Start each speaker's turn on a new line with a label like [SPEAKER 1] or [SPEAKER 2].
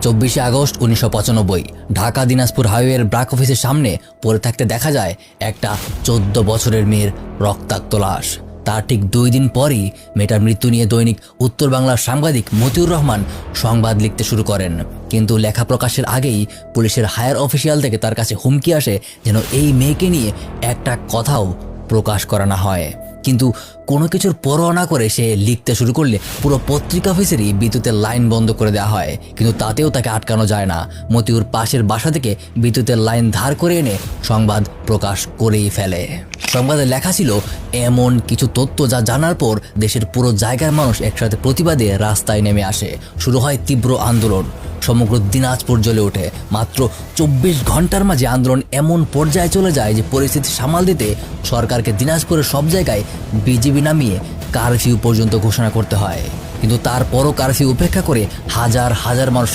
[SPEAKER 1] 24 August 1995 Dhaka Dinajpur হাইওয়ের ব্রাক অফিসের সামনে পড়ে থাকতে দেখা যায় একটা 14 বছরের মেয়ের রক্তাক্ত লাশ। তার ঠিক 2 দিন পরই মেয়েটার মৃত্যু নিয়ে দৈনিক উত্তর বাংলার সাংবাদিক মতিউর রহমান সংবাদ লিখতে শুরু করেন। কিন্তু লেখা প্রকাশের আগেই পুলিশের হায়ার অফিসিয়াল থেকে তার কাছে হুমকি আসে যেন এই মেয়েকে নিয়ে একটা কথাও প্রকাশ করা না হয়। কিন্তু কোনো কিছুর পরোয়া না করে সে লিখতে শুরু করলে পুরো পত্রিকা অফিসেরই বিদ্যুতের লাইন বন্ধ করে দেওয়া হয়। কিন্তু তাতেও তাকে আটকানো যায় না। মতিউর পাশের বাসা থেকে বিদ্যুতের লাইন ধার করে এনে সংবাদ প্রকাশ করেই ফেলে। সংবাদে লেখা ছিল এমন কিছু তথ্য যা জানার পর দেশের পুরো জায়গার মানুষ একসাথে প্রতিবাদে রাস্তায় নেমে আসে। শুরু হয় তীব্র আন্দোলন। সমগ্র দিনাজপুর জ্বলে ওঠে। মাত্র 24 ঘন্টার মাঝে আন্দোলন এমন পর্যায়ে চলে যায় যে পরিস্থিতি সামাল দিতে সরকারকে দিনাজপুরের সব জায়গায় বিজিবি নামিয়ে কারফিউ পর্যন্ত ঘোষণা করতে হয়। কিন্তু তারপরও কারফিউ উপেক্ষা করে হাজার হাজার মানুষ